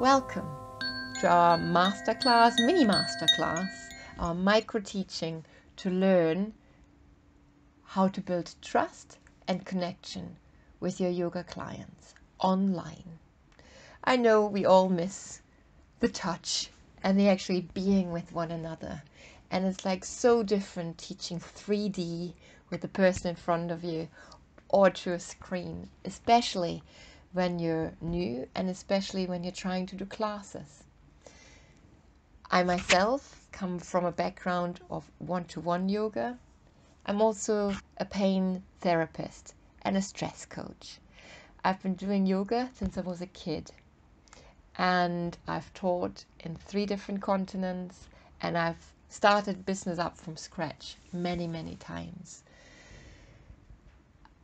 Welcome to our masterclass, mini masterclass, our micro teaching to learn how to build trust and connection with your yoga clients online. I know we all miss the touch and the actually being with one another. And it's like so different teaching 3D with the person in front of you or to a screen, especially when you're new and especially when you're trying to do classes. I myself come from a background of one-to-one yoga. I'm also a pain therapist and a stress coach. I've been doing yoga since I was a kid, and I've taught in 3 different continents, and I've started business up from scratch many, many times.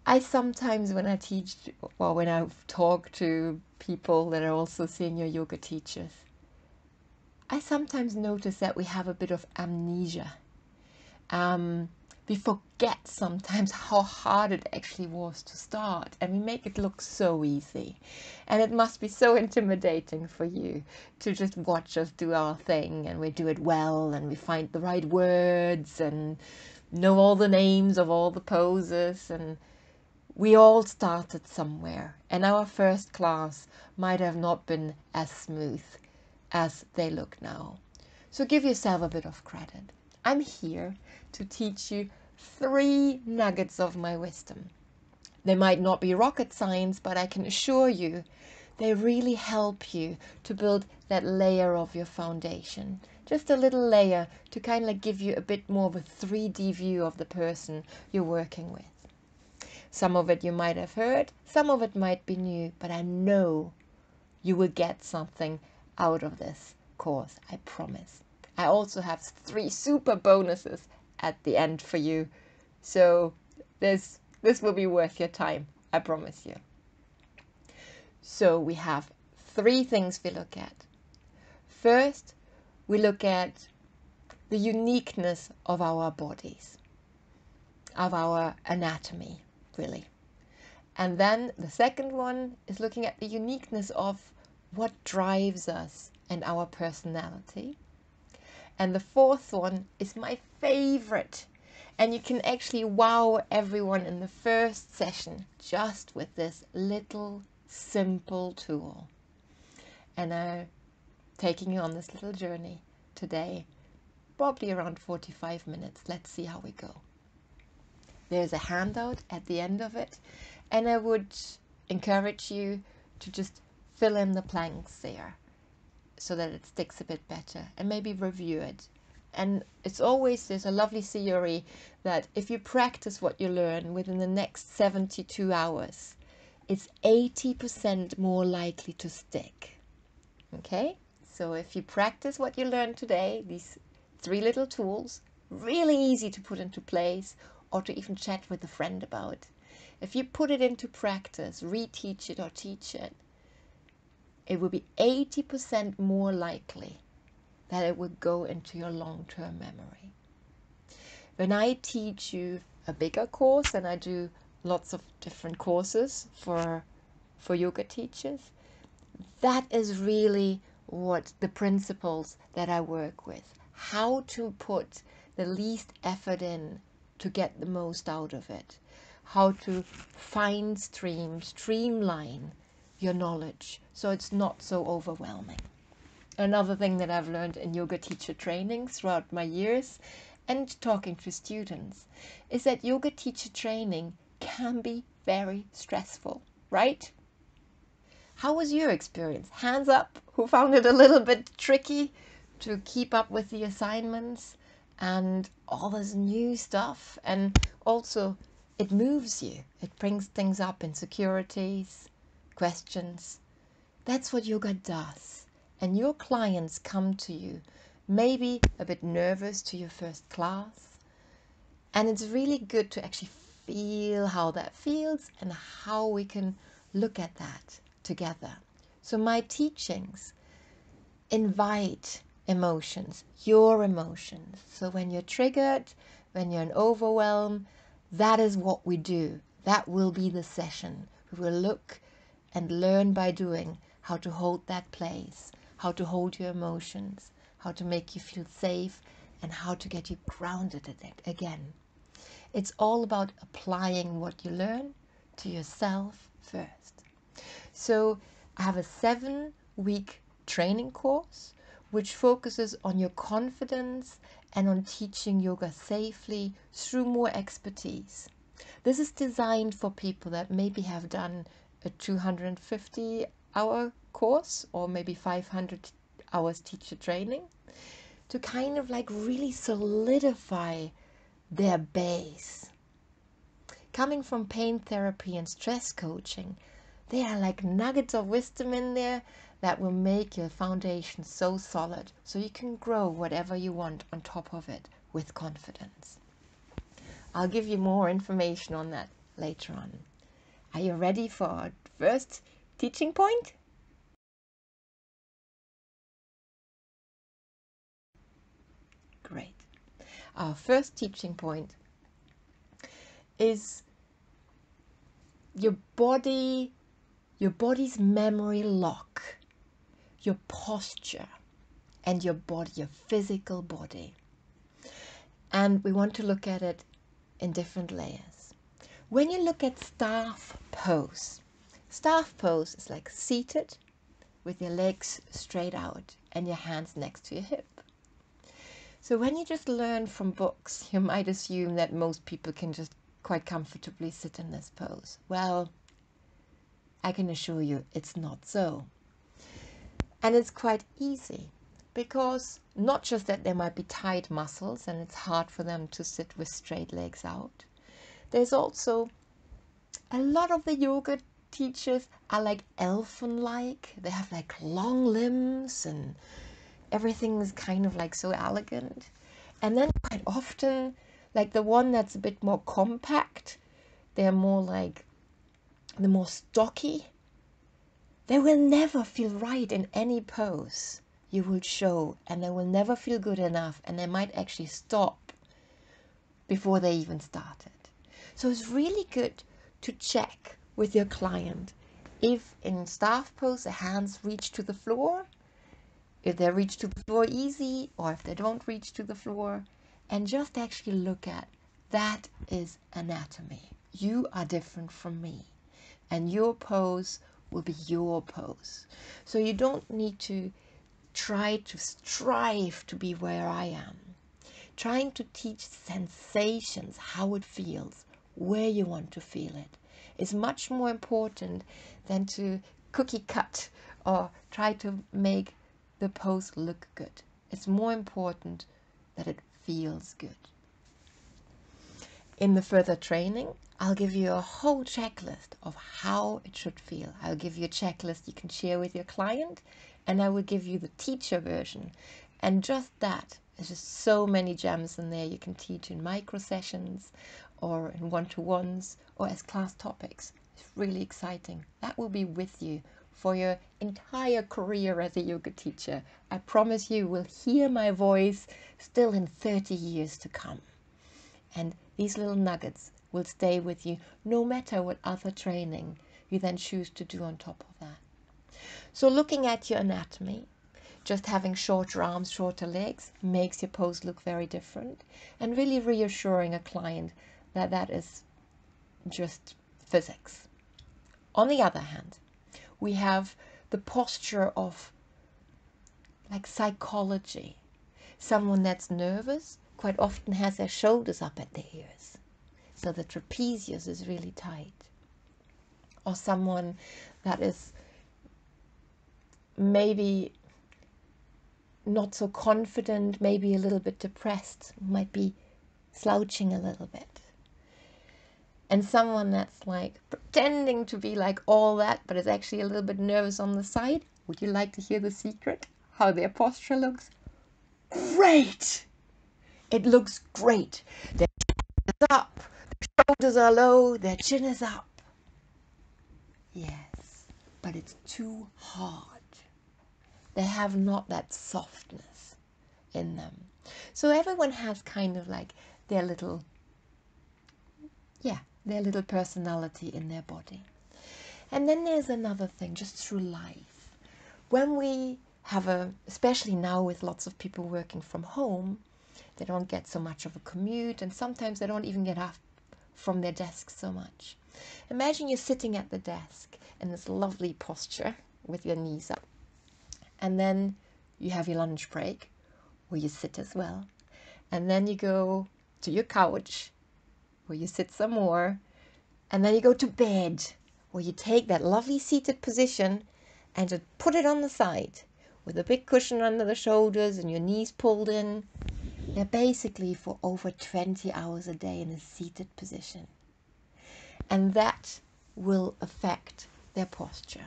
I sometimes, when I teach, or when I talk to people that are also senior yoga teachers, I sometimes notice that we have a bit of amnesia. We forget sometimes how hard it actually was to start, and we make it look so easy. And it must be so intimidating for you to just watch us do our thing, and we do it well, and we find the right words and know all the names of all the poses, and we all started somewhere, and our first class might have not been as smooth as they look now. So give yourself a bit of credit. I'm here to teach you 3 nuggets of my wisdom. They might not be rocket science, but I can assure you they really help you to build that layer of your foundation. Just a little layer to kind of give you a bit more of a 3D view of the person you're working with. Some of it you might have heard, some of it might be new, but I know you will get something out of this course, I promise. I also have 3 super bonuses at the end for you, so this will be worth your time, I promise you. So we have 3 things we look at. First, we look at the uniqueness of our bodies, of our anatomy, really. And then the second one is looking at the uniqueness of what drives us and our personality. And the fourth one is my favorite. And you can actually wow everyone in the first session just with this little simple tool. And I'm taking you on this little journey today, probably around 45 minutes. Let's see how we go. There's a handout at the end of it, and I would encourage you to just fill in the blanks there so that it sticks a bit better, and maybe review it. And it's always, there's a lovely theory that if you practice what you learn within the next 72 hours, it's 80% more likely to stick. Okay? So if you practice what you learned today, these 3 little tools, really easy to put into place or to even chat with a friend about. If you put it into practice, reteach it or teach it, it will be 80% more likely that it will go into your long-term memory. When I teach you a bigger course, and I do lots of different courses for yoga teachers, that is really what the principles that I work with. How to put the least effort in to get the most out of it. How to streamline your knowledge so it's not so overwhelming. Another thing that I've learned in yoga teacher training throughout my years and talking to students is that yoga teacher training can be very stressful, right? How was your experience? Hands up, who found it a little bit tricky to keep up with the assignments and all this new stuff? And also, it moves you. It brings things up, insecurities, questions. That's what yoga does. And your clients come to you maybe a bit nervous to your first class. And it's really good to actually feel how that feels and how we can look at that together. So my teachings invite emotions, your emotions. So when you're triggered, when you're in overwhelm, that is what we do. That will be the session. We will look and learn by doing how to hold that place, how to hold your emotions, how to make you feel safe, and how to get you grounded again. It's all about applying what you learn to yourself first. So I have a 7-week training course which focuses on your confidence and on teaching yoga safely through more expertise. This is designed for people that maybe have done a 250-hour course or maybe 500 hours teacher training to kind of like really solidify their base. Coming from pain therapy and stress coaching, there are like nuggets of wisdom in there that will make your foundation so solid so you can grow whatever you want on top of it with confidence. I'll give you more information on that later on. Are you ready for our first teaching point? Great. Our first teaching point is your body's memory lock, your posture, and your body, your physical body. And we want to look at it in different layers. When you look at staff pose is like seated with your legs straight out and your hands next to your hip. So when you just learn from books, you might assume that most people can just quite comfortably sit in this pose. Well, I can assure you it's not so. And it's quite easy because not just that there might be tight muscles and it's hard for them to sit with straight legs out. There's also a lot of the yoga teachers are like elfin-like. They have like long limbs and everything is kind of like so elegant. And then quite often, like the one that's a bit more compact, they're more like the more stocky. They will never feel right in any pose you will show, and they will never feel good enough, and they might actually stop before they even started. So it's really good to check with your client if in staff pose the hands reach to the floor, if they reach to the floor easy, or if they don't reach to the floor, and just actually look at that is anatomy. You are different from me, and your pose will be your pose. So you don't need to try to strive to be where I am. Trying to teach sensations, how it feels, where you want to feel it, is much more important than to cookie cut or try to make the pose look good. It's more important that it feels good. In the further training, I'll give you a whole checklist of how it should feel. I'll give you a checklist you can share with your client, and I will give you the teacher version. And just that, there's just so many gems in there you can teach in micro sessions or in one-to-ones or as class topics. It's really exciting. That will be with you for your entire career as a yoga teacher. I promise you will hear my voice still in 30 years to come. And these little nuggets will stay with you no matter what other training you then choose to do on top of that. So looking at your anatomy, just having shorter arms, shorter legs makes your pose look very different, and really reassuring a client that that is just physics. On the other hand, we have the posture of like psychology. Someone that's nervous quite often has their shoulders up at their ears, so the trapezius is really tight. Or someone that is maybe not so confident, maybe a little bit depressed, might be slouching a little bit. And someone that's like pretending to be like all that, but is actually a little bit nervous on the side. Would you like to hear the secret? How their posture looks? Great! It looks great. Their chin is up, their shoulders are low, their chin is up. Yes, but it's too hard. They have not that softness in them. So everyone has kind of like their little personality in their body. And then there's another thing, just through life. when we have especially now with lots of people working from home, they don't get so much of a commute, and sometimes they don't even get up from their desk so much. Imagine you're sitting at the desk in this lovely posture with your knees up, and then you have your lunch break where you sit as well, and then you go to your couch where you sit some more, and then you go to bed where you take that lovely seated position and just put it on the side with a big cushion under the shoulders and your knees pulled in. They're basically for over 20 hours a day in a seated position. And that will affect their posture.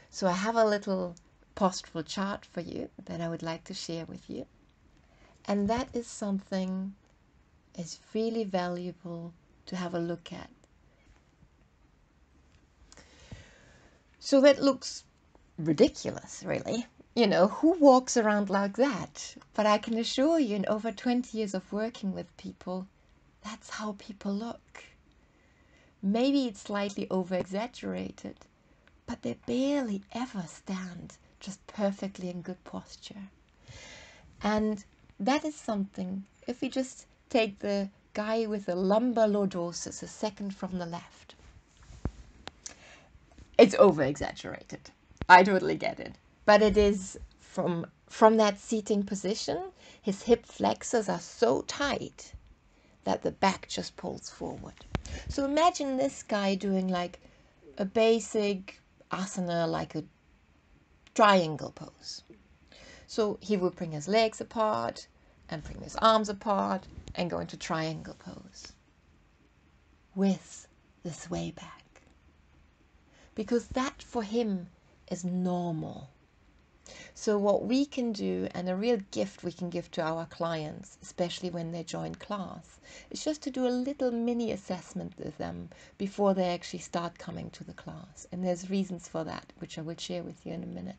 So I have a little postural chart for you that I would like to share with you. And that is something is really valuable to have a look at. So that looks ridiculous, really. You know, who walks around like that? But I can assure you, in over 20 years of working with people, that's how people look. Maybe it's slightly over-exaggerated, but they barely ever stand just perfectly in good posture. And that is something, if we just take the guy with the lumbar lordosis, a second from the left, it's over-exaggerated. I totally get it. But it is from that seating position, his hip flexors are so tight that the back just pulls forward. So imagine this guy doing like a basic asana, like a triangle pose. So he will bring his legs apart and bring his arms apart and go into triangle pose with the sway back. Because that for him is normal. So what we can do, and a real gift we can give to our clients, especially when they join class, is just to do a little mini assessment with them before they actually start coming to the class. And there's reasons for that, which I will share with you in a minute.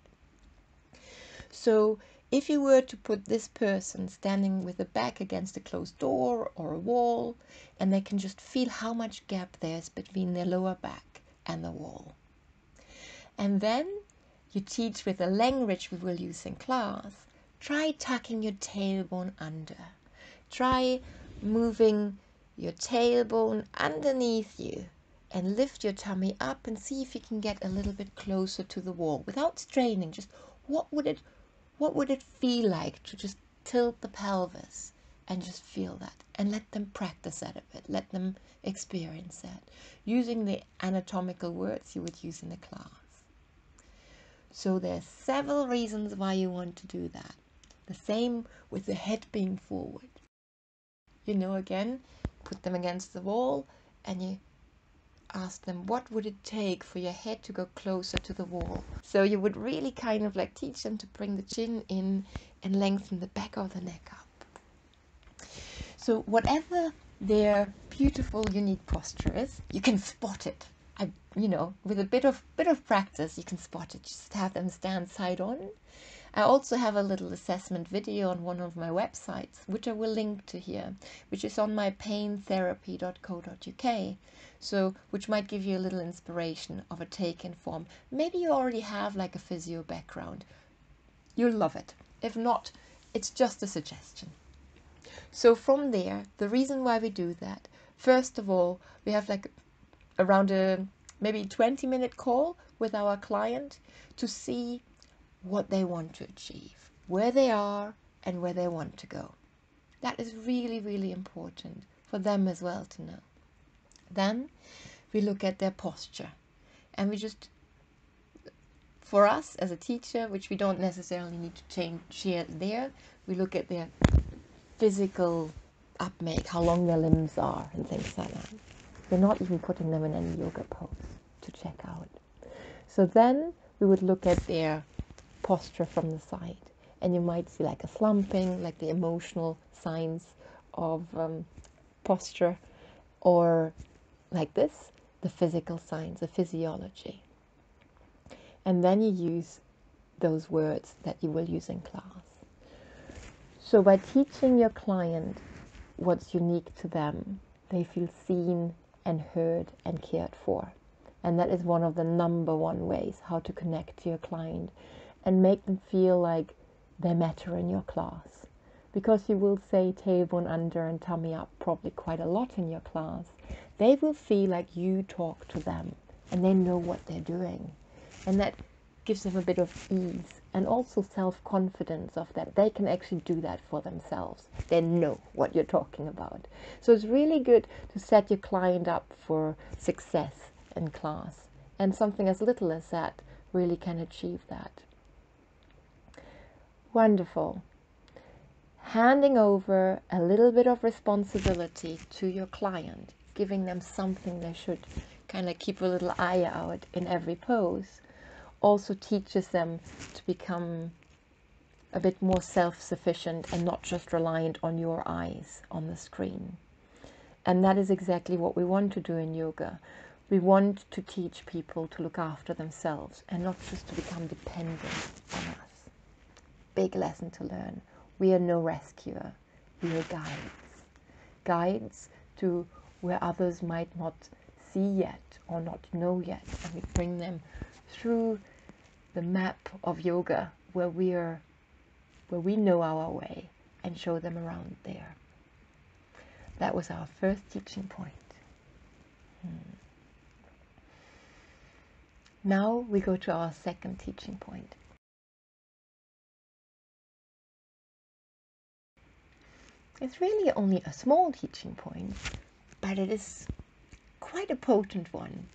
So if you were to put this person standing with the back against a closed door or a wall, and they can just feel how much gap there is between their lower back and the wall. And then you teach with the language we will use in class. Try tucking your tailbone under. Try moving your tailbone underneath you and lift your tummy up and see if you can get a little bit closer to the wall without straining. Just what would it feel like to just tilt the pelvis and just feel that, and let them practice that a bit. Let them experience that using the anatomical words you would use in a class. So there's several reasons why you want to do that. The same with the head being forward. You know, again, put them against the wall and you ask them, what would it take for your head to go closer to the wall? So you would really kind of like teach them to bring the chin in and lengthen the back of the neck up. So whatever their beautiful, unique posture is, you can spot it. With a bit of practice, you can spot it. Just have them stand side on. I also have a little assessment video on one of my websites, which I will link to here, which is on my paintherapy.co.uk. So, which might give you a little inspiration of a take-in form. Maybe you already have like a physio background. You'll love it. If not, it's just a suggestion. So from there, the reason why we do that, first of all, we have like around a maybe 20-minute call with our client to see what they want to achieve, where they are and where they want to go. That is really, really important for them as well to know. Then we look at their posture, and we just, for us as a teacher, which we don't necessarily need to share there, we look at their physical upmake, how long their limbs are and things like that. We're not even putting them in any yoga pose to check out. So then we would look at their posture from the side, and you might see like a slumping, like the emotional signs of posture, or like this, the physical signs, the physiology. And then you use those words that you will use in class. So by teaching your client what's unique to them, they feel seen and heard and cared for. And that is one of the number one ways how to connect to your client and make them feel like they matter in your class. Because you will say tailbone under and tummy up probably quite a lot in your class, they will feel like you talk to them and they know what they're doing. And that gives them a bit of ease and also self-confidence of that they can actually do that for themselves. They know what you're talking about. So it's really good to set your client up for success in class. And something as little as that really can achieve that. Wonderful. Handing over a little bit of responsibility to your client, giving them something they should kind of keep a little eye out in every pose, also teaches them to become a bit more self-sufficient and not just reliant on your eyes on the screen. And that is exactly what we want to do in yoga. We want to teach people to look after themselves and not just to become dependent on us. Big lesson to learn. We are no rescuer. We are guides. Guides to where others might not see yet or not know yet. And we bring them through the map of yoga where we know our way and show them around there. That was our first teaching point. Now we go to our second teaching point. It's really only a small teaching point, but it is quite a potent one.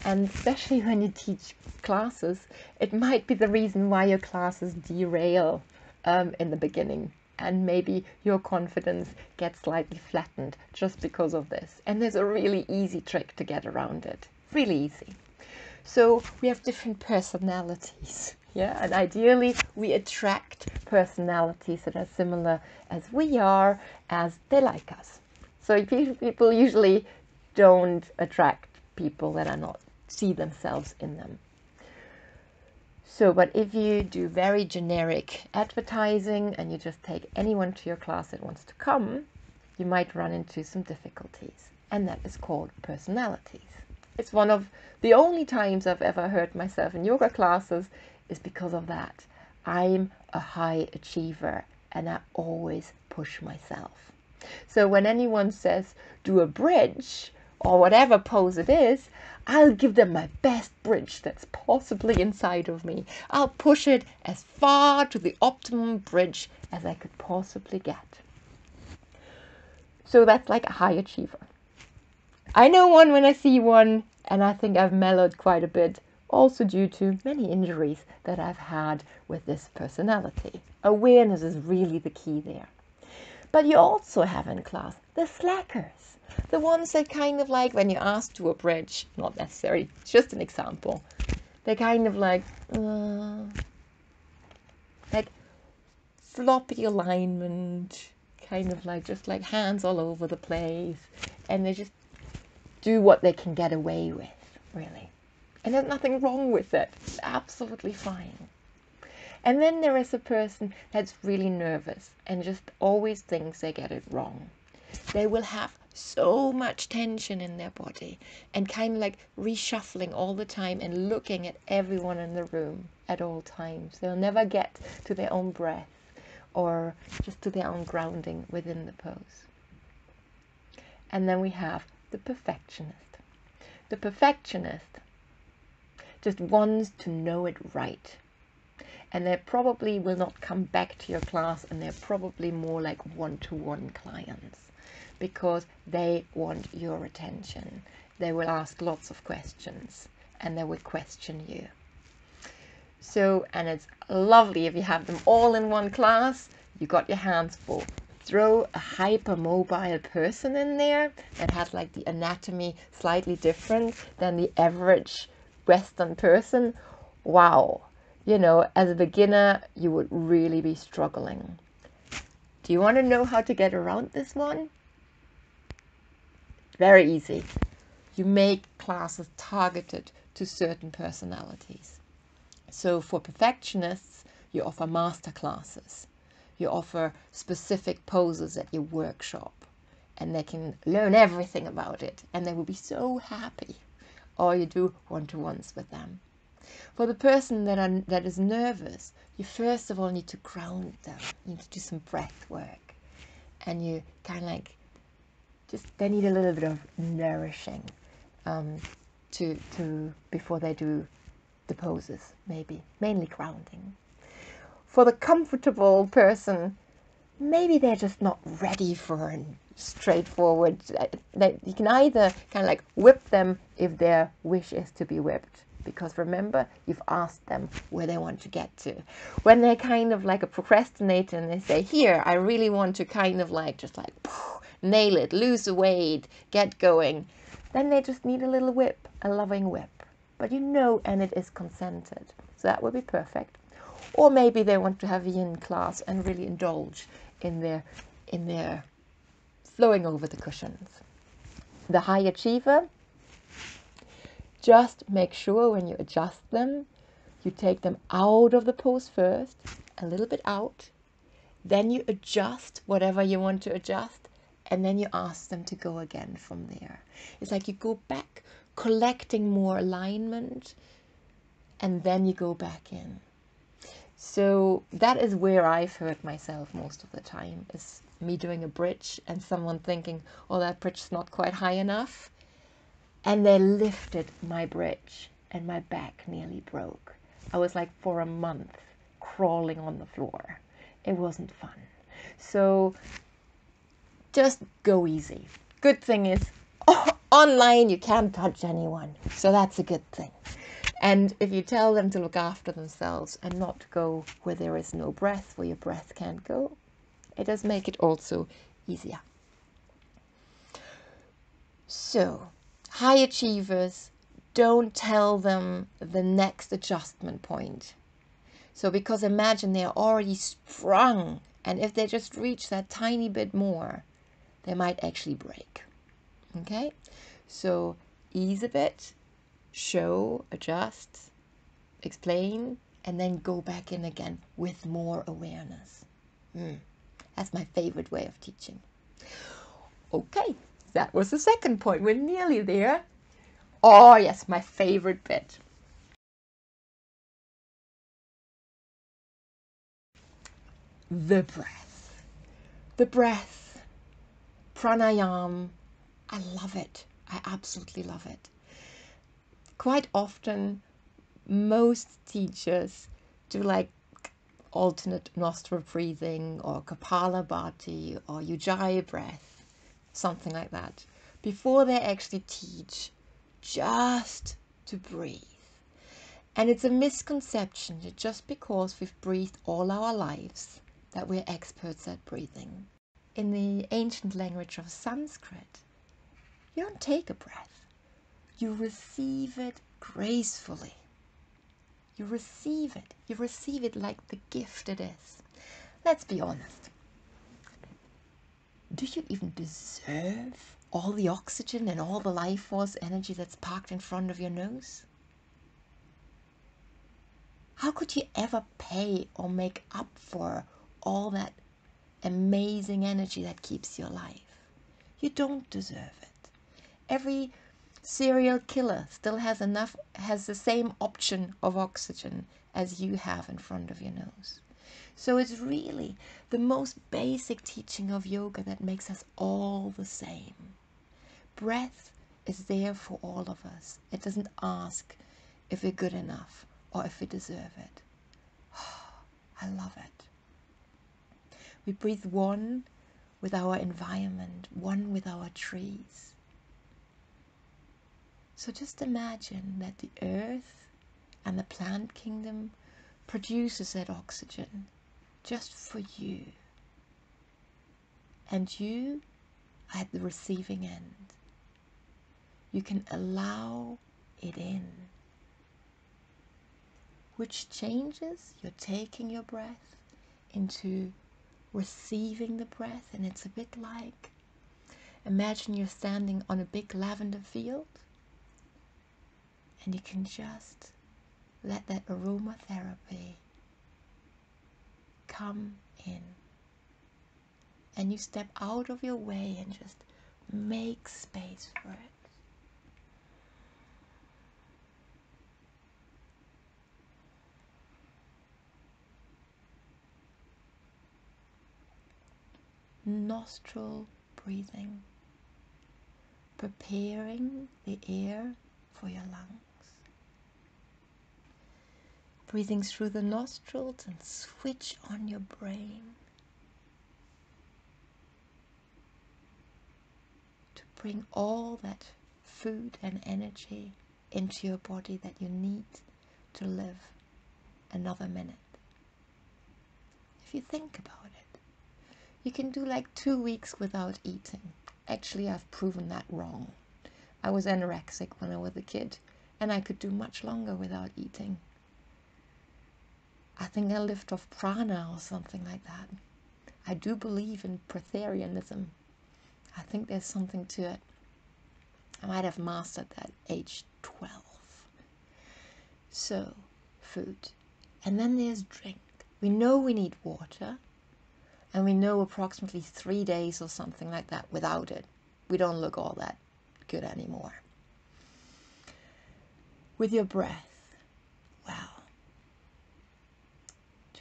And especially when you teach classes, it might be the reason why your classes derail in the beginning. And maybe your confidence gets slightly flattened just because of this. And there's a really easy trick to get around it. Really easy. So we have different personalities. Yeah, and ideally we attract personalities that are similar as we are, as they like us. So people usually don't attract people that are not see themselves in them. So, but if you do very generic advertising and you just take anyone to your class that wants to come, you might run into some difficulties. And that is called personalities. It's one of the only times I've ever heard myself in yoga classes is because of that. I'm a high achiever and I always push myself. So when anyone says, do a bridge or whatever pose it is, I'll give them my best bridge that's possibly inside of me. I'll push it as far to the optimum bridge as I could possibly get. So that's like a high achiever. I know one when I see one, and I think I've mellowed quite a bit, also due to many injuries that I've had with this personality. Awareness is really the key there. But you also have in class the slackers. The ones that kind of like, when you ask to a bridge, not necessary, it's just an example. They're kind of like floppy alignment, kind of like, just like hands all over the place. And they just do what they can get away with, really. And there's nothing wrong with it. It's absolutely fine. And then there is a person that's really nervous and just always thinks they get it wrong. They will have so much tension in their body and kind of like reshuffling all the time and looking at everyone in the room at all times. They'll never get to their own breath or just to their own grounding within the pose. And then we have the perfectionist. The perfectionist just wants to know it right. And they probably will not come back to your class, and they're probably more like one-to-one clients because they want your attention. They will ask lots of questions and they will question you. So, and it's lovely if you have them all in one class, you got your hands full. Throw a hypermobile person in there that has like the anatomy slightly different than the average Western person. Wow. You know, as a beginner, you would really be struggling. Do you want to know how to get around this one? Very easy. You make classes targeted to certain personalities. So for perfectionists, you offer master classes. You offer specific poses at your workshop, and they can learn everything about it, and they will be so happy. Or you do one-to-ones with them. For the person that is nervous, you first of all need to ground them. You need to do some breath work. And you kind of like, they need a little bit of nourishing before they do the poses, maybe. Mainly grounding. For the comfortable person, maybe they're just not ready for a straightforward. You can either kind of like whip them if their wish is to be whipped, because remember, you've asked them where they want to get to. When they're kind of like a procrastinator and they say, here, I really want to kind of like just like nail it, lose the weight, get going, then they just need a little whip, a loving whip. But and it is consented. So that would be perfect. Or maybe they want to have a yin class and really indulge in their flowing over the cushions. The high achiever, just make sure when you adjust them, you take them out of the pose first, a little bit out, then you adjust whatever you want to adjust, and then you ask them to go again from there. It's like you go back, collecting more alignment, and then you go back in. So that is where I've hurt myself most of the time, is me doing a bridge and someone thinking, oh, that bridge is not quite high enough. And they lifted my bridge and my back nearly broke. I was like for a month crawling on the floor. It wasn't fun. So just go easy. Good thing is, online you can't touch anyone. So that's a good thing. And if you tell them to look after themselves and not go where there is no breath, where your breath can't go, it does make it also easier. So, high achievers, don't tell them the next adjustment point. So, because imagine they're already sprung, and if they just reach that tiny bit more, they might actually break. Okay? So, ease a bit. Show, adjust, explain, and then go back in again with more awareness. That's my favorite way of teaching. Okay, that was the second point. We're nearly there. Oh yes, my favorite bit. The breath. The breath. Pranayama. I love it. I absolutely love it. Quite often, most teachers do like alternate nostril breathing or Kapalabhati or Ujjayi breath, something like that, before they actually teach just to breathe. And it's a misconception that just because we've breathed all our lives that we're experts at breathing. In the ancient language of Sanskrit, you don't take a breath. You receive it gracefully. You receive it. You receive it like the gift it is. Let's be honest. Do you even deserve all the oxygen and all the life force energy that's parked in front of your nose? How could you ever pay or make up for all that amazing energy that keeps you alive? You don't deserve it. Every serial killer still has the same option of oxygen as you have in front of your nose. So it's really the most basic teaching of yoga that makes us all the same. Breath is there for all of us. It doesn't ask if we're good enough or if we deserve it. I love it. We breathe one with our environment, one with our trees. So just imagine that the earth and the plant kingdom produces that oxygen just for you. And you are at the receiving end. You can allow it in. Which changes, you're taking your breath into receiving the breath. And it's a bit like, imagine you're standing on a big lavender field. And you can just let that aromatherapy come in. And you step out of your way and just make space for it. nostril breathing, preparing the air for your lungs. Breathing through the nostrils and switch on your brain to bring all that food and energy into your body that you need to live another minute. If you think about it, you can do like 2 weeks without eating. Actually, I've proven that wrong. I was anorexic when I was a kid, and I could do much longer without eating. I think I lived off prana or something like that. I do believe in breatharianism. I think there's something to it. I might have mastered that age 12. So, food. And then there's drink. We know we need water, and we know approximately 3 days or something like that without it, we don't look all that good anymore. With your breath, wow,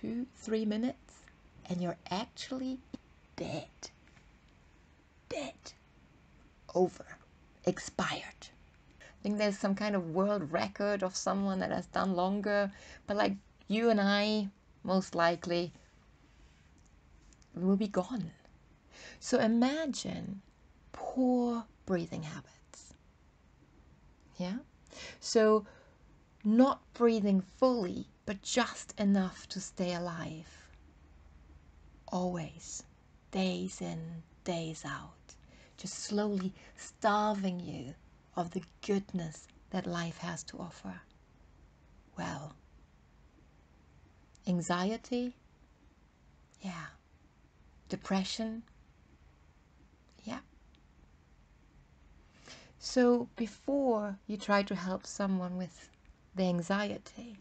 2-3 minutes, and you're actually dead. Over. Expired. I think there's some kind of world record of someone that has done longer, but like you and I, most likely, will be gone. So imagine poor breathing habits. Yeah? So not breathing fully, but just enough to stay alive. Always. Days in, days out. Just slowly starving you of the goodness that life has to offer. Well, anxiety, yeah. Depression, yeah. So before you try to help someone with the anxiety,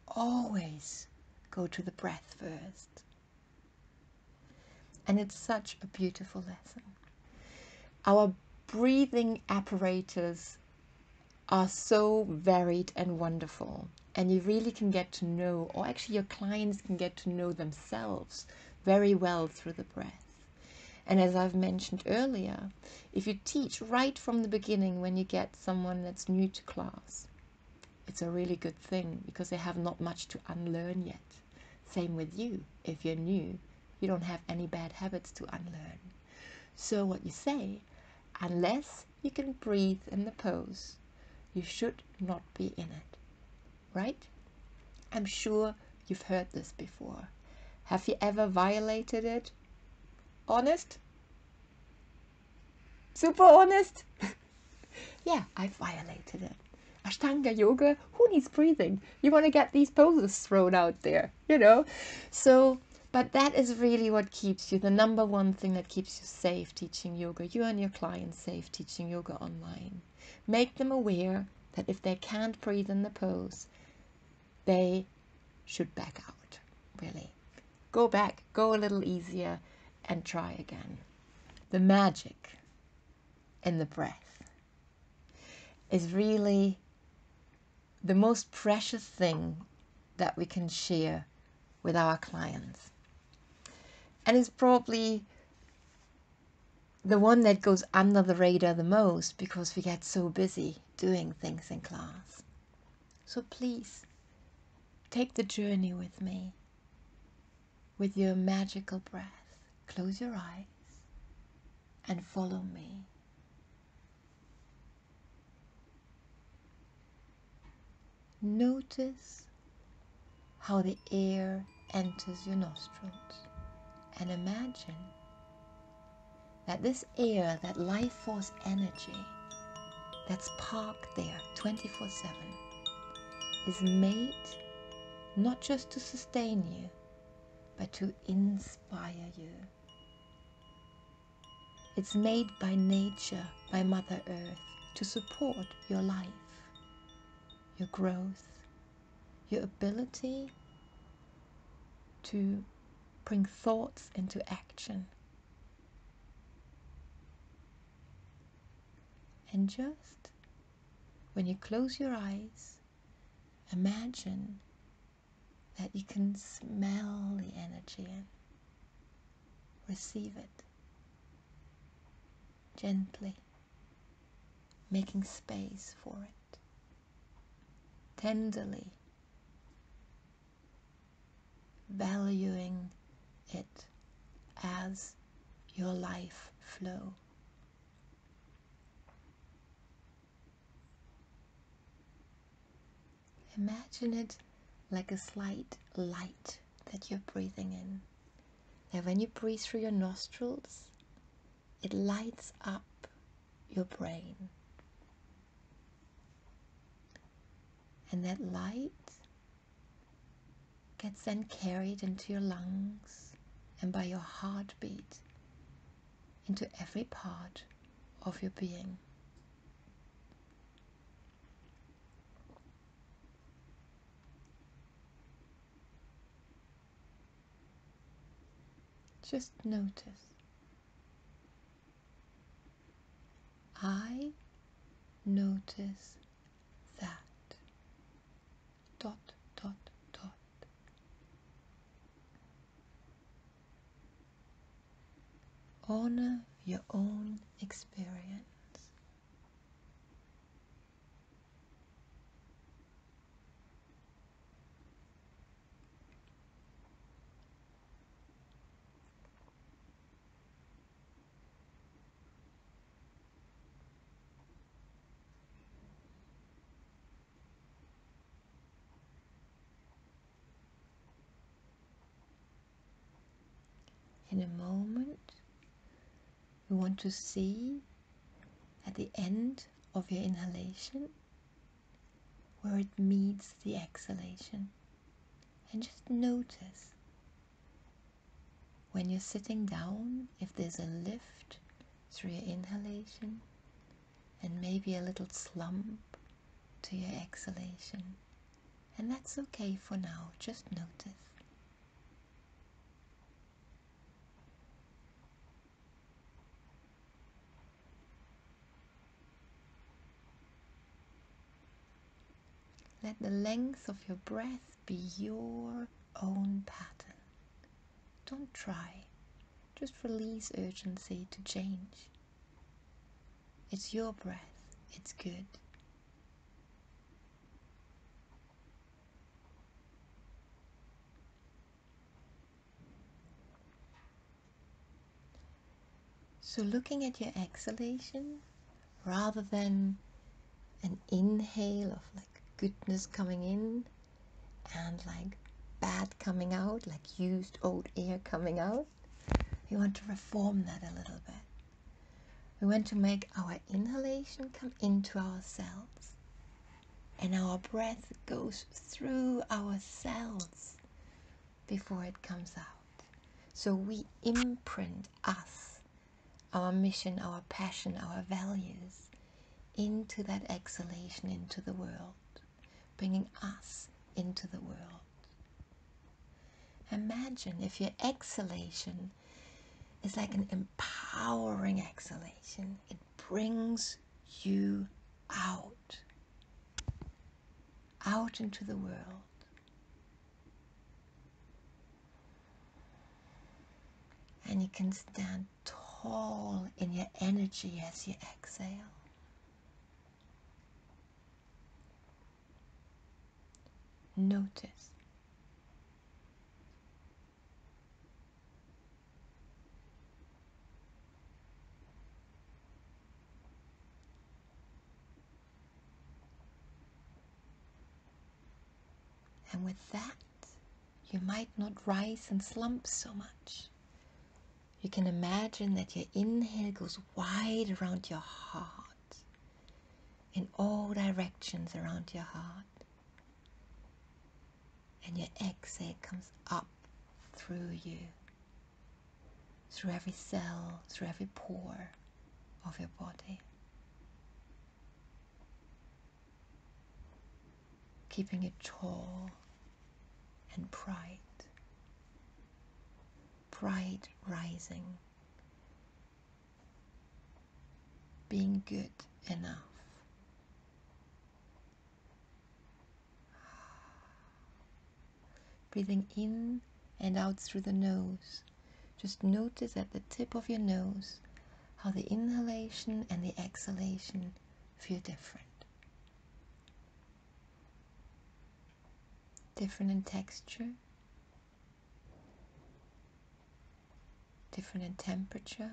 always go to the breath first. And it's such a beautiful lesson. Our breathing apparatus are so varied and wonderful, and you really can get to know, or actually your clients can get to know themselves very well through the breath. And as I've mentioned earlier, if you teach right from the beginning when you get someone that's new to class, it's a really good thing because they have not much to unlearn yet. Same with you. If you're new, you don't have any bad habits to unlearn. So what you say, unless you can breathe in the pose, you should not be in it, right? I'm sure you've heard this before. Have you ever violated it? Honest? Super honest? Yeah, I violated it. Ashtanga yoga, who needs breathing? You want to get these poses thrown out there, you know? So, but that is really what keeps you, the number one thing that keeps you safe teaching yoga. You and your clients safe teaching yoga online. Make them aware that if they can't breathe in the pose, they should back out, really. Go back, go a little easier, and try again. The magic in the breath is really the most precious thing that we can share with our clients. And it's probably the one that goes under the radar the most because we get so busy doing things in class. So please, take the journey with me, with your magical breath. Close your eyes and follow me. Notice how the air enters your nostrils, and imagine that this air, that life force energy that's parked there 24/7 is made not just to sustain you, but to inspire you. It's made by nature, by Mother Earth, to support your life, your growth, your ability to bring thoughts into action. And just when you close your eyes, imagine that you can smell the energy in. receive it gently, making space for it, tenderly, valuing it as your life flow. Imagine it like a slight light that you're breathing in. Now when you breathe through your nostrils, it lights up your brain. And that light gets then carried into your lungs and by your heartbeat into every part of your being. Just notice. I notice that. Dot, dot, dot. Honor your own experience. In a moment, we want to see at the end of your inhalation where it meets the exhalation. And just notice when you're sitting down if there's a lift through your inhalation and maybe a little slump to your exhalation. And that's okay for now, just notice. Let the length of your breath be your own pattern. Don't try. Just release urgency to change. It's your breath. It's good. So looking at your exhalation, rather than an inhale of like goodness coming in and like bad coming out, like used old air coming out, we want to reform that a little bit. We want to make our inhalation come into our cells and our breath goes through our cells before it comes out. So we imprint us, our mission, our passion, our values into that exhalation into the world, bringing us into the world. Imagine if your exhalation is like an empowering exhalation. It brings you out into the world. And you can stand tall in your energy as you exhale. Notice. And with that, you might not rise and slump so much. You can imagine that your inhale goes wide around your heart, in all directions around your heart. And your exhale comes up through you, through every cell, through every pore of your body. Keeping it tall and bright. Bright rising. Being good enough. Breathing in and out through the nose Just notice at the tip of your nose how the inhalation and the exhalation feel different. Different in texture, different in temperature.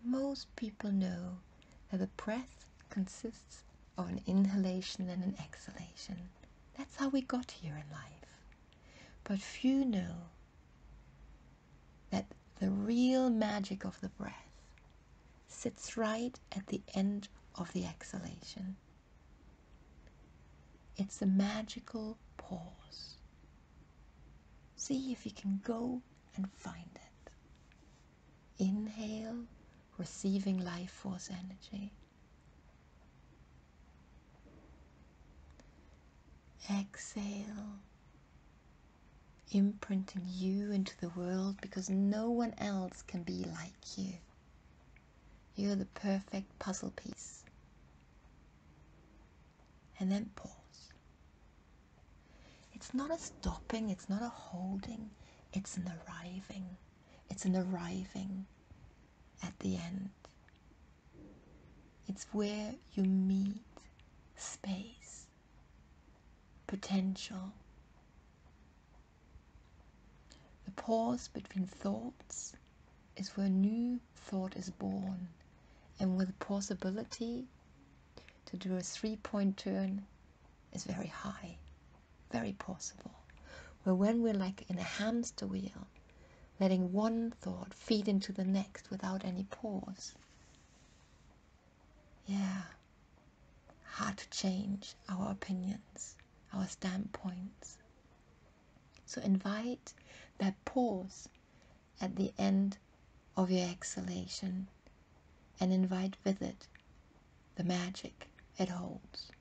Most people know that the breath consists of an inhalation and an exhalation. That's how we got here in life. But few know that the real magic of the breath sits right at the end of the exhalation. It's a magical pause. See if you can go and find it. Inhale, receiving life force energy. Exhale, imprinting you into the world because no one else can be like you. You're the perfect puzzle piece. And then pause. It's not a stopping, it's not a holding, it's an arriving. It's an arriving at the end. It's where you meet space, potential. The pause between thoughts is where new thought is born, and where the possibility to do a 3-point turn is very high, very possible. Where when we're like in a hamster wheel, letting one thought feed into the next without any pause. Yeah, hard to change our opinions, our standpoints. So invite that pause at the end of your exhalation and invite with it the magic it holds.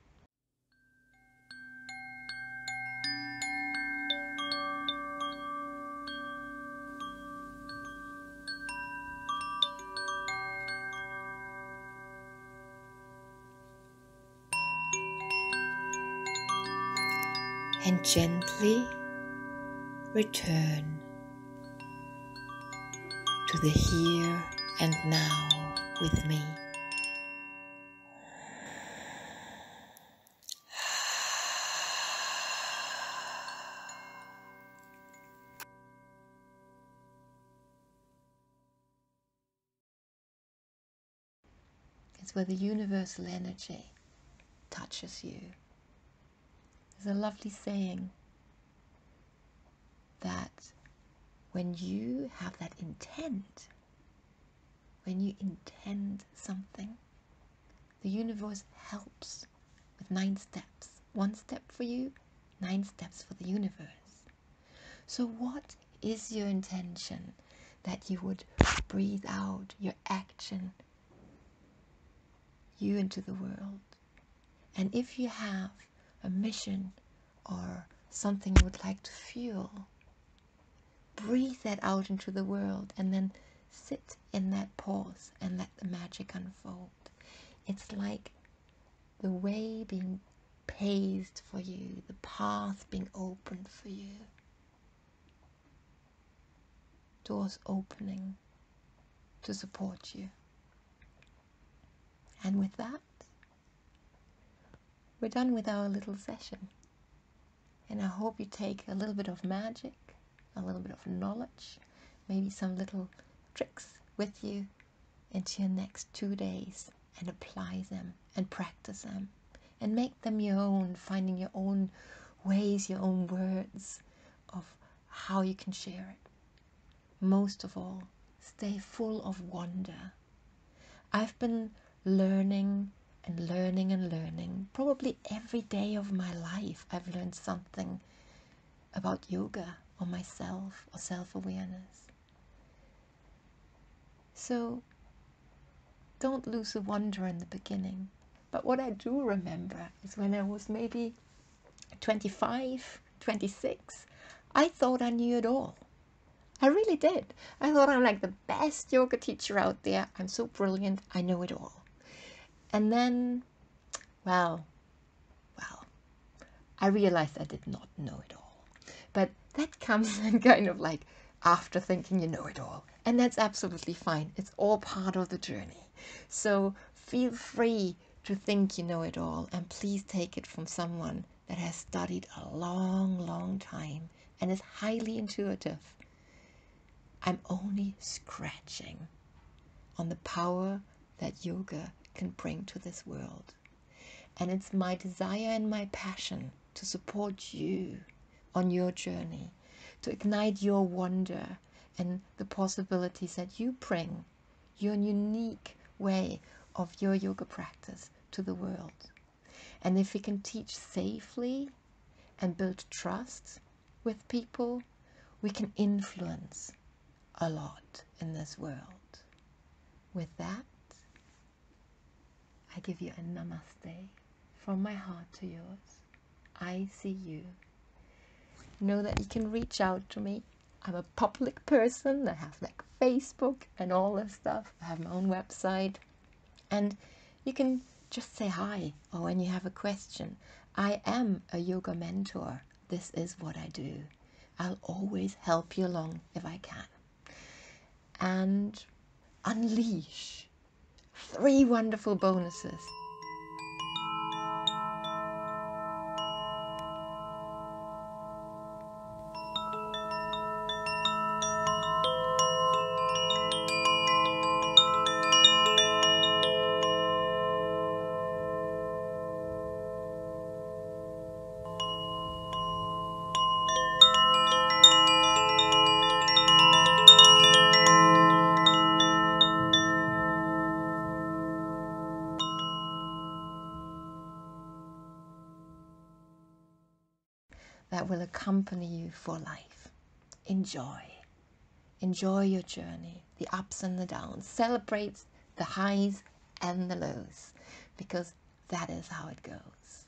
And gently return to the here and now with me. It's where the universal energy touches you. There's a lovely saying that when you have that intent, when you intend something, the universe helps with 9 steps. 1 step for you, 9 steps for the universe. So what is your intention that you would breathe out your action, you into the world? And if you have a mission or something you would like to fuel, breathe that out into the world and then sit in that pause and let the magic unfold. It's like the way being paved for you, the path being opened for you, doors opening to support you. And with that, we're done with our little session. And I hope you take a little bit of magic, a little bit of knowledge, maybe some little tricks with you into your next 2 days and apply them and practice them and make them your own, finding your own ways, your own words of how you can share it. Most of all, stay full of wonder. I've been learning and learning and learning. Probably every day of my life I've learned something about yoga or myself or self-awareness. So don't lose the wonder in the beginning. But what I do remember is when I was maybe 25, 26, I thought I knew it all. I really did. I thought I'm like the best yoga teacher out there. I'm so brilliant. I know it all. And then, well, I realized I did not know it all. But that comes kind of like after thinking you know it all. And that's absolutely fine. It's all part of the journey. So feel free to think you know it all. And please take it from someone that has studied a long, long time and is highly intuitive. I'm only scratching on the power that yoga can bring to this world. And it's my desire and my passion to support you on your journey, to ignite your wonder and the possibilities that you bring, your unique way of your yoga practice to the world. And if we can teach safely and build trust with people, we can influence a lot in this world. With that, I give you a namaste from my heart to yours. I see you. Know that you can reach out to me. I'm a public person. I have like Facebook and all this stuff. I have my own website. And you can just say hi, or when you have a question. I am a yoga mentor. This is what I do. I'll always help you along if I can. And unleash 3 wonderful bonuses. That will accompany you for life. Enjoy. Enjoy your journey, the ups and the downs. Celebrate the highs and the lows, because that is how it goes.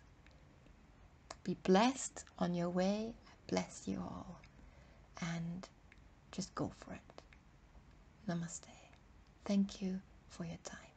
Be blessed on your way. I bless you all. And just go for it. Namaste. Thank you for your time.